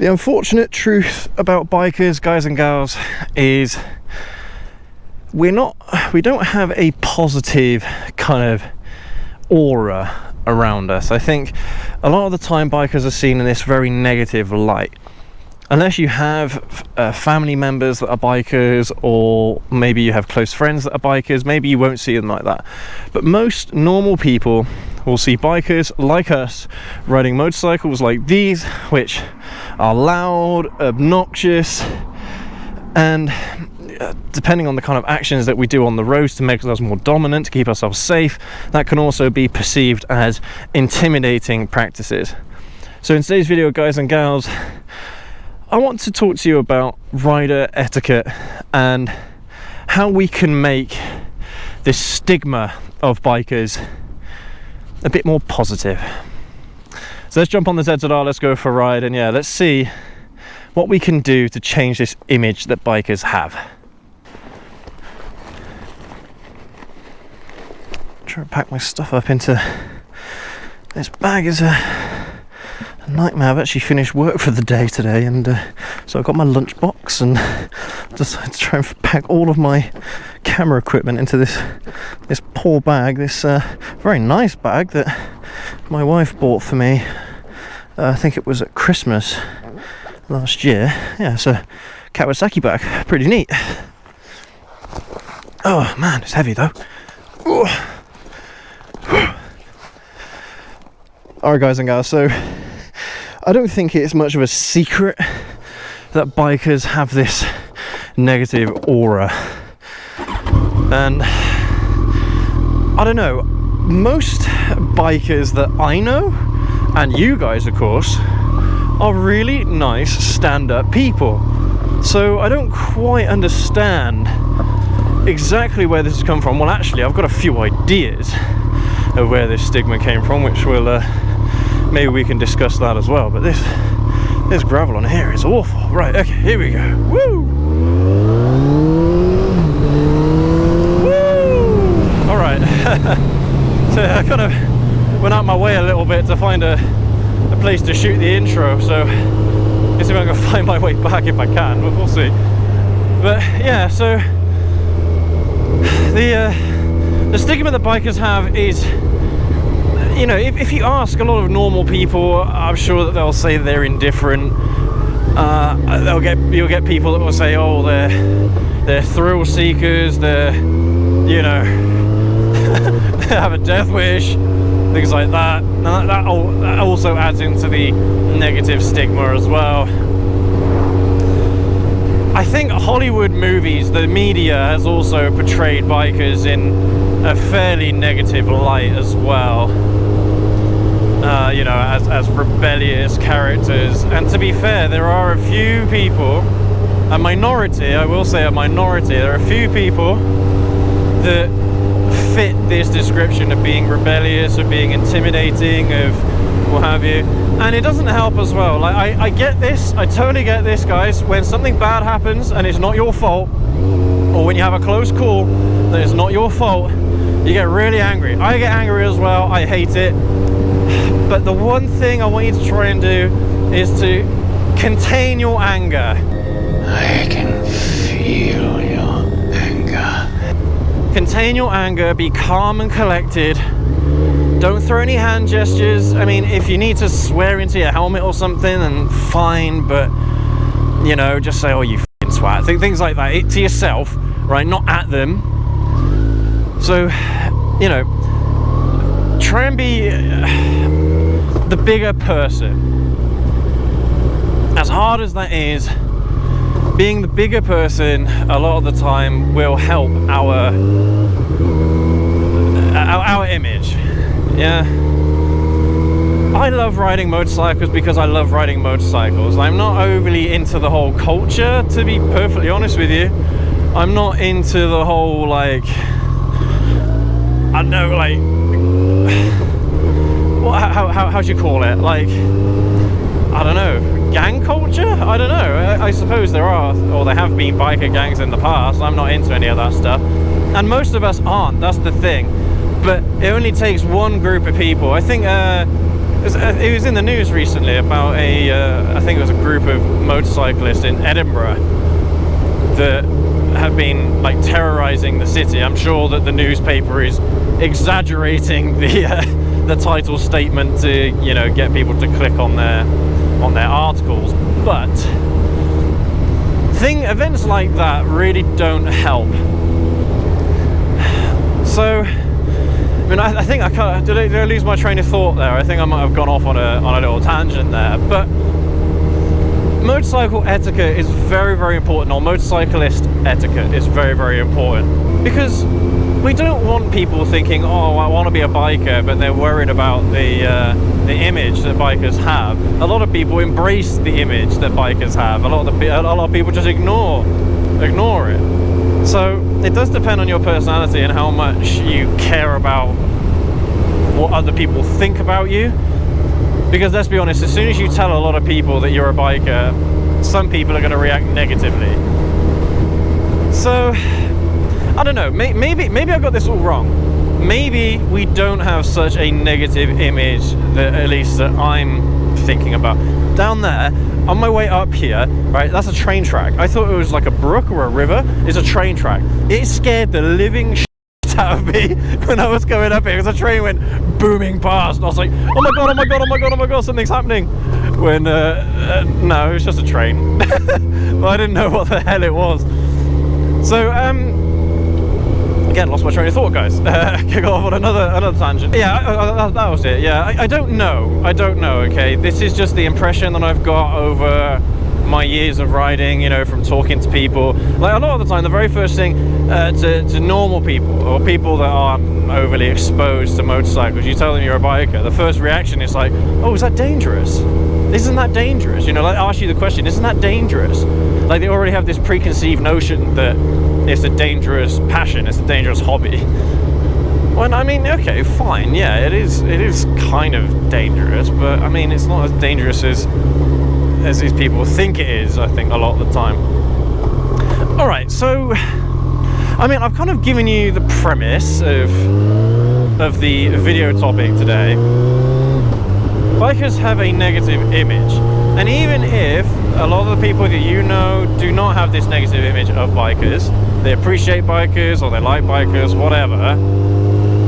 The unfortunate truth about bikers, guys and gals, is we don't have a positive kind of aura around us. I think a lot of the time bikers are seen in this very negative light. Unless you have family members that are bikers, or maybe you have close friends that are bikers, maybe you won't see them like that. But most normal people will see bikers like us riding motorcycles like these, which are loud, obnoxious, and depending on the kind of actions that we do on the roads to make ourselves more dominant, to keep ourselves safe, that can also be perceived as intimidating practices. So in today's video, guys and gals, I want to talk to you about rider etiquette and how we can make this stigma of bikers a bit more positive. So let's jump on the ZZR, let's go for a ride, and yeah, let's see what we can do to change this image that bikers have. Try to pack my stuff up into this bag is a nightmare. I've actually finished work for the day today, and so I've got my lunch box and decided to try and pack all of my camera equipment into this poor bag, this very nice bag that my wife bought for me. I think it was at Christmas last year. Yeah, it's a Kawasaki bag, pretty neat. Oh man, it's heavy though. Alright guys and gals, so I don't think it's much of a secret that bikers have this negative aura. And I don't know, most bikers that I know, and you guys of course, are really nice stand-up people. So I don't quite understand exactly where this has come from. Well, actually, I've got a few ideas of where this stigma came from, which will maybe we can discuss that as well. But this gravel on here is awful. Right, okay, here we go. Woo! Woo! Alright. So I kind of went out my way a little bit to find a place to shoot the intro, so let's see if I can find my way back if I can, but we'll see. But yeah, so the stigma that bikers have is, you know, if you ask a lot of normal people, I'm sure that they'll say they're indifferent. You'll get people that will say, oh, they're thrill seekers, they're, you know, they have a death wish, things like that. And that also adds into the negative stigma as well. I think Hollywood movies, the media has also portrayed bikers in a fairly negative light as well. You know, as rebellious characters. And to be fair, there are a few people, a minority, I will say a minority, there are a few people that fit this description of being rebellious, of being intimidating, of what have you. And it doesn't help as well. Like, I get this, I totally get this, guys. When something bad happens and it's not your fault, or when you have a close call that is not your fault, you get really angry. I get angry as well, I hate it. But the one thing I want you to try and do is to contain your anger. I can feel your anger. Contain your anger, be calm and collected. Don't throw any hand gestures. I mean, if you need to swear into your helmet or something, then fine, but, you know, just say, oh, you f***ing swat. Things like that, to yourself, right, not at them. So, you know, try and be the bigger person. As hard as that is, being the bigger person a lot of the time will help our image. Yeah, I love riding motorcycles because I love riding motorcycles. I'm not overly into the whole culture, to be perfectly honest with you. I'm not into the whole, like, I don't know, like, how do you call it? Like, I don't know, gang culture? I don't know. I suppose there are, or there have been biker gangs in the past. I'm not into any of that stuff. And most of us aren't, that's the thing. But it only takes one group of people. I think it was in the news recently about I think it was a group of motorcyclists in Edinburgh that have been like terrorizing the city. I'm sure that the newspaper is exaggerating the title statement to, you know, get people to click on their articles, but events like that really don't help. So I mean, I think did I lose my train of thought there? I think I might have gone off on a little tangent there, but motorcycle etiquette is very, very important, or motorcyclist etiquette is very, very important, because we don't want people thinking, oh, I want to be a biker, but they're worried about the image that bikers have. A lot of people embrace the image that bikers have. A lot of people just ignore it. So it does depend on your personality and how much you care about what other people think about you. Because let's be honest, as soon as you tell a lot of people that you're a biker, some people are going to react negatively. So I don't know, maybe I got this all wrong. Maybe we don't have such a negative image, that at least that I'm thinking about. Down there, on my way up here, right, that's a train track. I thought it was like a brook or a river. It's a train track. It scared the living shit out of me when I was going up here, because the train went booming past, and I was like, oh my god, oh my god, oh my god, oh my god, something's happening. When no, it was just a train. But I didn't know what the hell it was. So again, lost my train of thought, guys. Kick off on another tangent. Yeah, that was it. Yeah, I don't know. Okay, this is just the impression that I've got over my years of riding, you know, from talking to people. Like, a lot of the time, the very first thing to normal people, or people that aren't overly exposed to motorcycles, you tell them you're a biker, the first reaction is like, oh, is that dangerous? Isn't that dangerous? You know, like, ask you the question, isn't that dangerous? Like, they already have this preconceived notion that it's a dangerous passion, it's a dangerous hobby. Well, I mean, okay, fine, yeah, it is kind of dangerous, but I mean, it's not as dangerous as these people think it is, I think, a lot of the time. Alright, so I mean, I've kind of given you the premise of the video topic today. Bikers have a negative image, and even if a lot of the people that you know do not have this negative image of bikers, they appreciate bikers or they like bikers, whatever,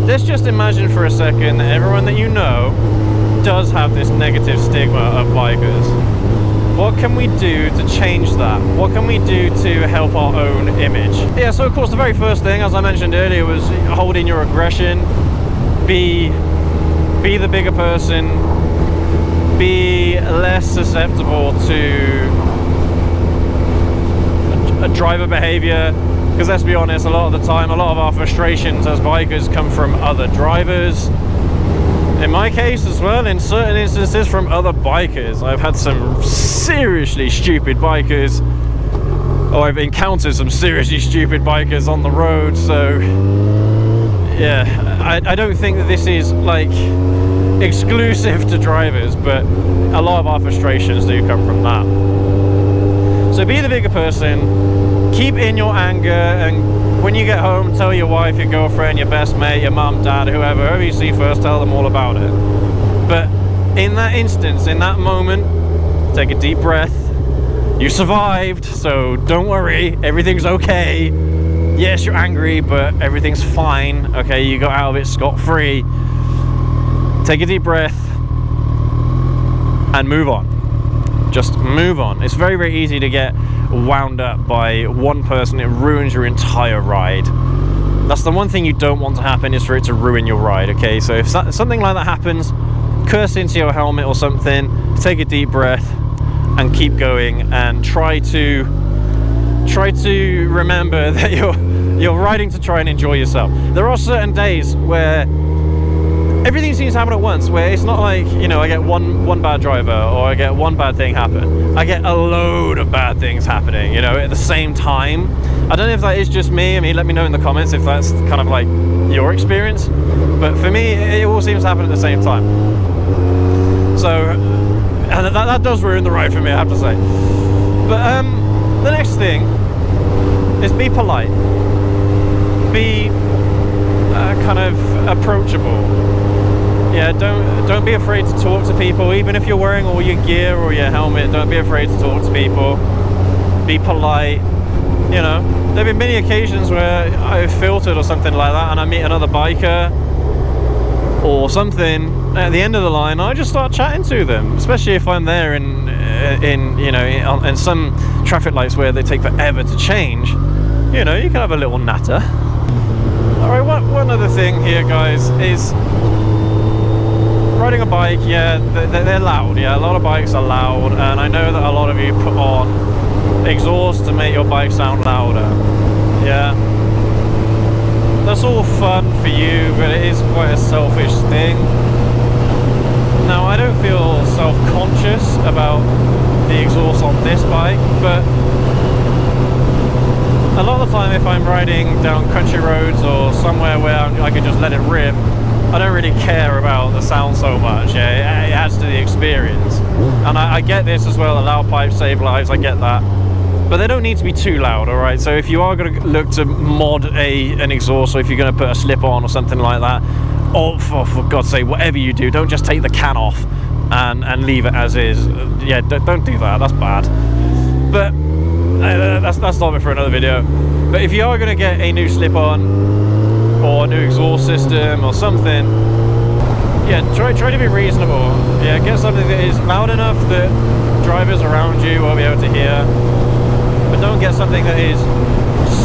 let's just imagine for a second that everyone that you know does have this negative stigma of bikers. What can we do to change that? What can we do to help our own image? Yeah, so of course the very first thing, as I mentioned earlier, was hold in your aggression, be the bigger person, be less susceptible to a driver behavior, because let's be honest, a lot of the time, a lot of our frustrations as bikers come from other drivers. In my case as well, in certain instances from other bikers. I've had some seriously stupid bikers, or I've encountered some seriously stupid bikers on the road, so yeah, I don't think that this is like exclusive to drivers, but a lot of our frustrations do come from that. So be the bigger person, keep in your anger, and when you get home, tell your wife, your girlfriend, your best mate, your mum, dad, whoever you see first, tell them all about it. But in that instance, in that moment, take a deep breath. You survived, so don't worry, everything's okay. Yes, you're angry, but everything's fine. Okay, you got out of it scot-free. Take a deep breath and move on. Just move on. It's very, very easy to get wound up by one person. It ruins your entire ride. That's the one thing you don't want to happen, is for it to ruin your ride. Okay, so if something like that happens, curse into your helmet or something, take a deep breath and keep going, and try to remember that you're riding to try and enjoy yourself. There are certain days where everything seems to happen at once, where it's not like, you know, I get one bad driver or I get one bad thing happen. I get a load of bad things happening, you know, at the same time. I don't know if that is just me. I mean, let me know in the comments if that's kind of like your experience. But for me, it all seems to happen at the same time. So, and that does ruin the ride for me, I have to say. But the next thing is be polite. Be kind of approachable. Yeah, don't be afraid to talk to people, even if you're wearing all your gear or your helmet. Don't be afraid to talk to people. Be polite. You know, there've been many occasions where I've filtered or something like that, and I meet another biker or something at the end of the line. I just start chatting to them, especially if I'm there in you know, in some traffic lights where they take forever to change. You know, you can have a little natter. All right, one other thing here, guys, is riding a bike. Yeah, they're loud. Yeah, a lot of bikes are loud, and I know that a lot of you put on exhaust to make your bike sound louder. Yeah, that's all fun for you, but it is quite a selfish thing. Now, I don't feel self-conscious about the exhaust on this bike, but a lot of the time if I'm riding down country roads or somewhere where I can just let it rip, I don't really care about the sound so much. Yeah, it adds to the experience. And I get this as well, a loud pipe save lives, I get that. But they don't need to be too loud, alright? So if you are going to look to mod an exhaust, or if you're going to put a slip on or something like that, or for God's sake, whatever you do, don't just take the can off and leave it as is. Yeah, don't do that, that's bad. But that's topic for another video. But if you are going to get a new slip on or a new exhaust system or something, yeah, try to be reasonable. Yeah, get something that is loud enough that drivers around you will be able to hear, but don't get something that is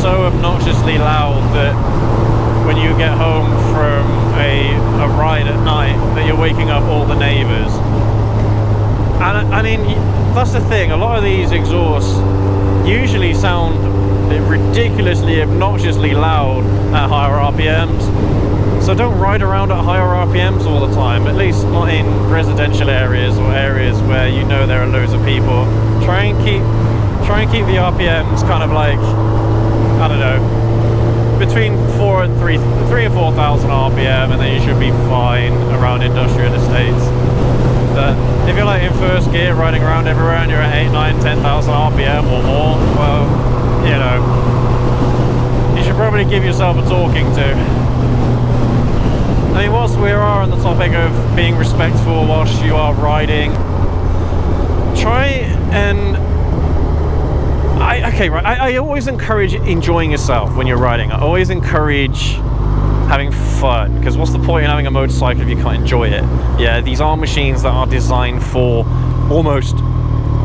so obnoxiously loud that when you get home from a ride at night that you're waking up all the neighbors. And I mean, that's the thing, a lot of these exhausts usually sound ridiculously, obnoxiously loud at higher RPMs. So don't ride around at higher RPMs all the time, at least not in residential areas or areas where you know there are loads of people. Try and keep the RPMs kind of like, I don't know, between 3 and 4,000 RPM, and then you should be fine around industrial estates. But if you're like in first gear riding around everywhere and you're at 8, 9, 10,000 RPM or more, well, you know, you should probably give yourself a talking to. I mean, whilst we are on the topic of being respectful whilst you are riding, try and I always encourage enjoying yourself when you're riding. I always encourage having fun, because what's the point in having a motorcycle if you can't enjoy it? Yeah, these are machines that are designed for almost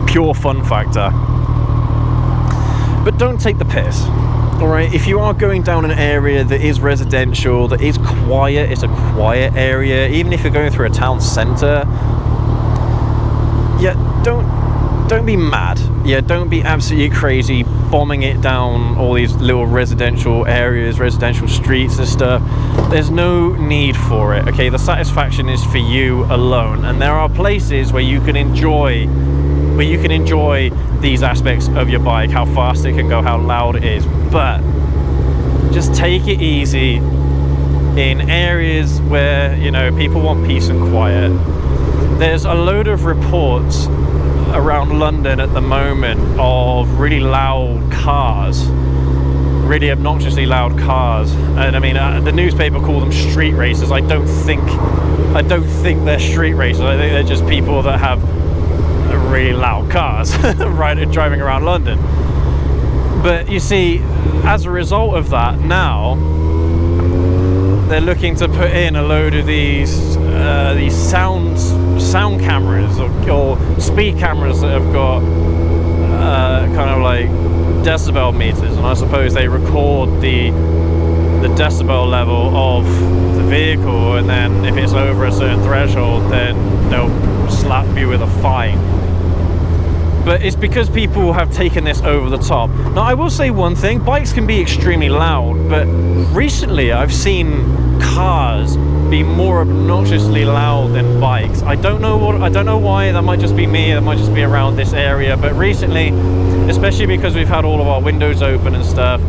pure fun factor. But don't take the piss. Alright, if you are going down an area that is residential, that is quiet, it's a quiet area, even if you're going through a town centre, yeah, don't be mad. Yeah, don't be absolutely crazy bombing it down all these little residential areas, residential streets and stuff. There's no need for it. Okay, the satisfaction is for you alone, and there are places where you can enjoy these aspects of your bike, how fast it can go, how loud it is. But just take it easy in areas where, you know, people want peace and quiet. There's a load of reports around London at the moment of really loud cars, really obnoxiously loud cars, and I mean, the newspaper call them street racers. I don't think they're street racers. I think they're just people that have really loud cars driving around London. But you see, as a result of that, now they're looking to put in a load of these sound cameras or speed cameras that have got kind of like decibel meters, and I suppose they record the decibel level of the vehicle, and then if it's over a certain threshold, then they'll slap you with a fine. But it's because people have taken this over the top. Now, I will say one thing, bikes can be extremely loud, but recently I've seen cars be more obnoxiously loud than bikes. I don't know why. That might just be me, that might just be around this area, but recently, especially because we've had all of our windows open and stuff,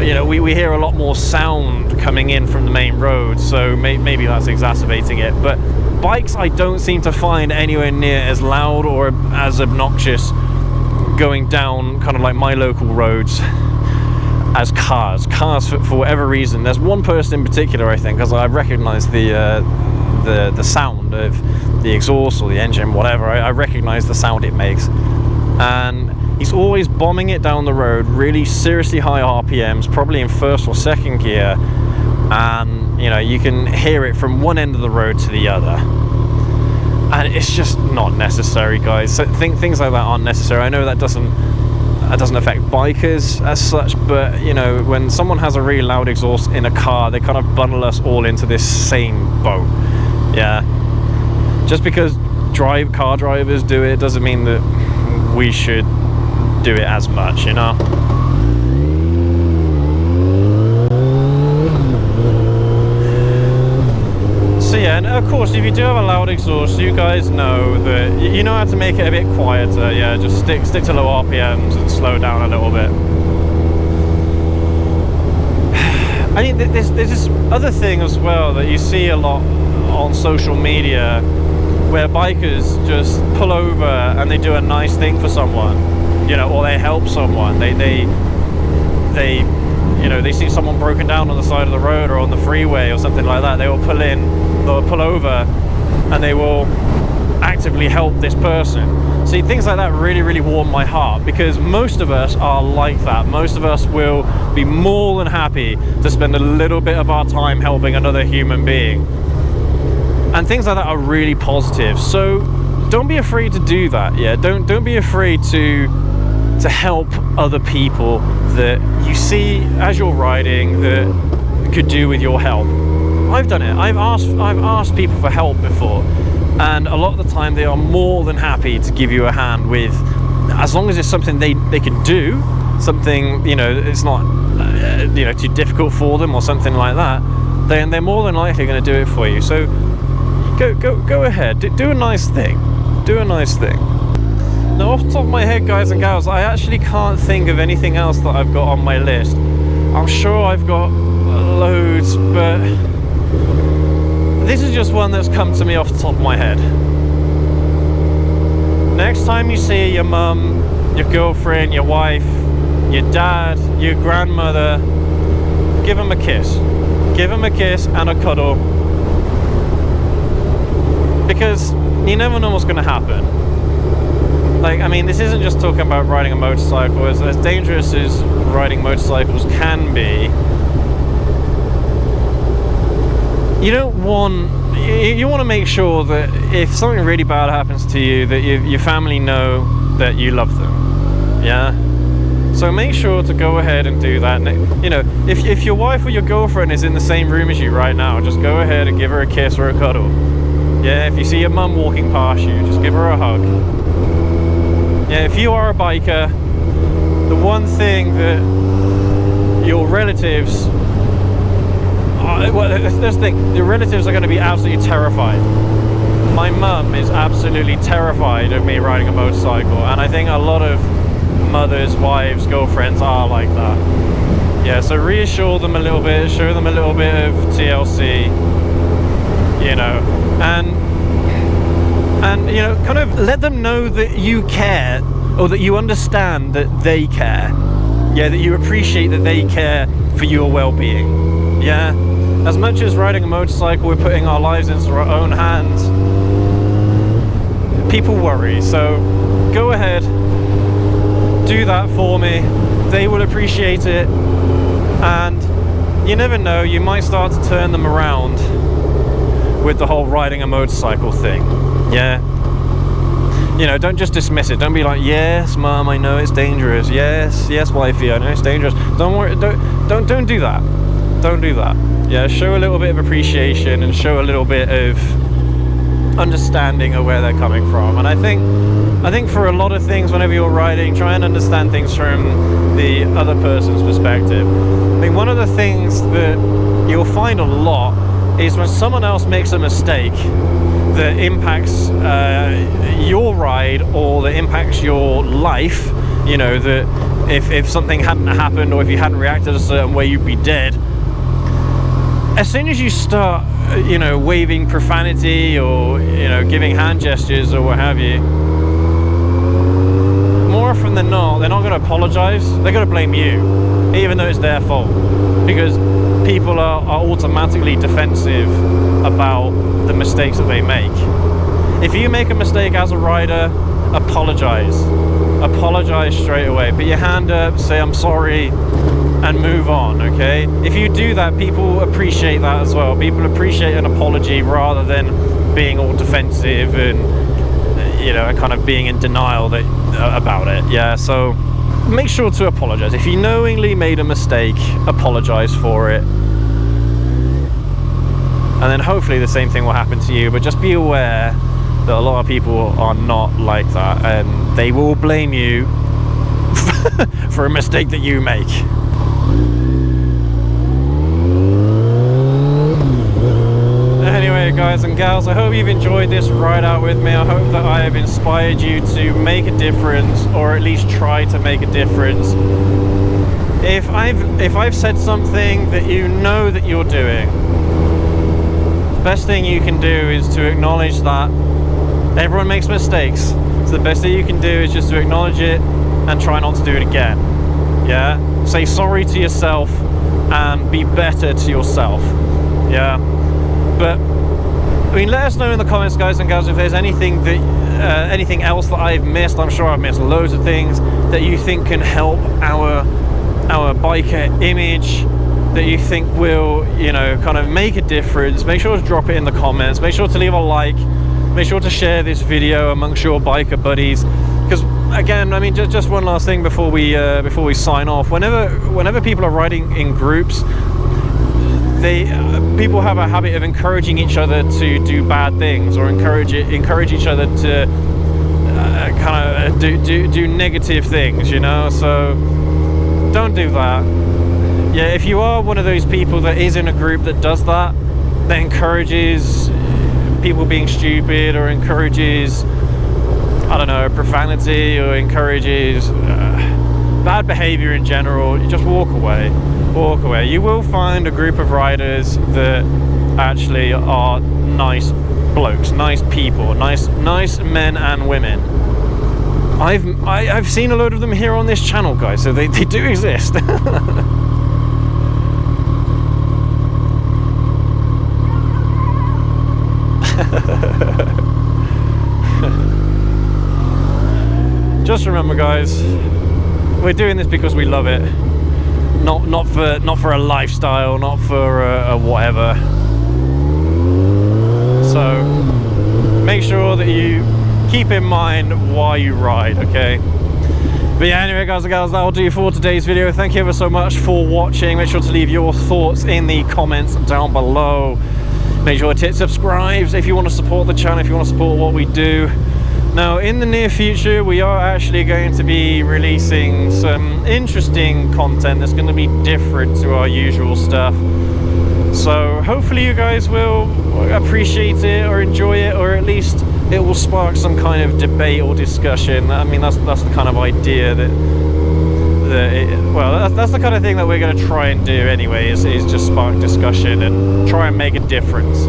you know, we hear a lot more sound coming in from the main road, so maybe that's exacerbating it. But bikes, I don't seem to find anywhere near as loud or as obnoxious going down kind of like my local roads as cars. Cars, for whatever reason. There's one person in particular, I think, because I recognise the the sound of the exhaust or the engine, whatever. I recognize the sound it makes, and he's always bombing it down the road, really seriously high RPMs, probably in first or second gear, and you know, you can hear it from one end of the road to the other, and it's just not necessary, guys. So things like that aren't necessary. I know that doesn't affect bikers as such, but you know, when someone has a really loud exhaust in a car, they kind of bundle us all into this same boat. Yeah, just because car drivers do it doesn't mean that we should do it as much, you know. So yeah, and of course, if you do have a loud exhaust, you guys know that you know how to make it a bit quieter. Yeah, just stick to low RPMs and slow down a little bit. I mean, there's this other thing as well that you see a lot on social media, where bikers just pull over and they do a nice thing for someone, you know, or they help someone. They you know, they see someone broken down on the side of the road or on the freeway or something like that. They will they'll pull over and they will actively help this person. See, things like that really, really warm my heart, because most of us are like that. Most of us will be more than happy to spend a little bit of our time helping another human being. And things like that are really positive. So don't be afraid to do that. Yeah, don't be afraid to help other people that you see as you're riding that could do with your help. I've done it. I've asked people for help before, and a lot of the time they are more than happy to give you a hand with, as long as it's something they can do, something, you know, it's not you know, too difficult for them or something like that, then they're more than likely going to do it for you. So go ahead, do a nice thing. Do a nice thing. Now, off the top of my head, guys and gals, I actually can't think of anything else that I've got on my list. I'm sure I've got loads, but this is just one that's come to me off the top of my head. Next time you see your mum, your girlfriend, your wife, your dad, your grandmother, give them a kiss. Give them a kiss and a cuddle, because you never know what's going to happen. Like, I mean, this isn't just talking about riding a motorcycle. As dangerous as riding motorcycles can be, you want to make sure that if something really bad happens to you, that your family know that you love them. Yeah? So make sure to go ahead and do that. You know, if your wife or your girlfriend is in the same room as you right now, just go ahead and give her a kiss or a cuddle. Yeah, if you see your mum walking past you, just give her a hug. Yeah, if you are a biker, the one thing that your relatives there's the thing, your relatives are going to be absolutely terrified. My mum is absolutely terrified of me riding a motorcycle, and I think a lot of mothers, wives, girlfriends are like that. Yeah, so reassure them a little bit, show them a little bit of TLC, you know, and you know, kind of let them know that you care, or that you understand that they care. Yeah, that you appreciate that they care for your well-being. Yeah, as much as riding a motorcycle, we're putting our lives into our own hands. People worry, so go ahead, do that for me. They will appreciate it, and you never know, you might start to turn them around with the whole riding a motorcycle thing. Yeah, you know, don't just dismiss it. Don't be like, yes, mum, I know it's dangerous. Yes, wifey, I know it's dangerous. Don't worry. Don't do that. Don't do that. Yeah, show a little bit of appreciation and show a little bit of understanding of where they're coming from. And I think for a lot of things, whenever you're riding, try and understand things from the other person's perspective. I mean, one of the things that you'll find a lot is when someone else makes a mistake that impacts your ride, or that impacts your life, you know, that if something hadn't happened, or if you hadn't reacted a certain way, you'd be dead. As soon as you start, you know, waving profanity, or, you know, giving hand gestures or what have you, more often than not, they're not going to apologize. They're going to blame you, even though it's their fault, because people are automatically defensive about the mistakes that they make. If you make a mistake as a rider, apologize straight away. Put your hand up, say I'm sorry, and move on, okay? If you do that, people appreciate that as well. People appreciate an apology rather than being all defensive and, you know, kind of being in denial about it. Yeah, so make sure to apologize. If you knowingly made a mistake, apologize for it. And then hopefully the same thing will happen to you, but just be aware that a lot of people are not like that, and they will blame you for a mistake that you make. Anyway, guys and gals, I hope you've enjoyed this ride out with me. I hope that I have inspired you to make a difference, or at least try to make a difference. If I've said something that you know that you're doing, the best thing you can do is to acknowledge that everyone makes mistakes. So the best thing you can do is just to acknowledge it and try not to do it again. Yeah? Say sorry to yourself and be better to yourself. Yeah? But I mean, let us know in the comments, guys and gals, if there's anything that anything else that I've missed. I'm sure I've missed loads of things that you think can help our biker image, that you think will, you know, kind of make a difference. Make sure to drop it in the comments. Make sure to leave a like. Make sure to share this video amongst your biker buddies, because again, I mean, just one last thing before we sign off. Whenever people are riding in groups, people have a habit of encouraging each other to do bad things, or encourage each other to kind of do negative things, you know. So don't do that. Yeah, if you are one of those people that is in a group that does that encourages people being stupid, or encourages, I don't know, profanity, or encourages bad behavior in general, you just walk away. You will find a group of riders that actually are nice blokes, nice people, nice men and women. I've seen a load of them here on this channel, guys, so they do exist. Just remember, guys, we're doing this because we love it, not for a lifestyle, not for a whatever. So make sure that you keep in mind why you ride, okay? But yeah, anyway, guys and gals, that'll do for today's video. Thank you ever so much for watching. Make sure to leave your thoughts in the comments down below. Make sure to hit subscribe if you want to support the channel, if you want to support what we do. Now, in the near future, we are actually going to be releasing some interesting content that's going to be different to our usual stuff. So hopefully you guys will appreciate it or enjoy it, or at least it will spark some kind of debate or discussion. I mean, that's the kind of idea that's the kind of thing that we're going to try and do anyway, is just spark discussion and try and make a difference.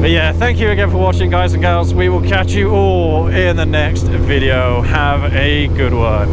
But yeah, thank you again for watching, guys and gals. We will catch you all in the next video. Have a good one.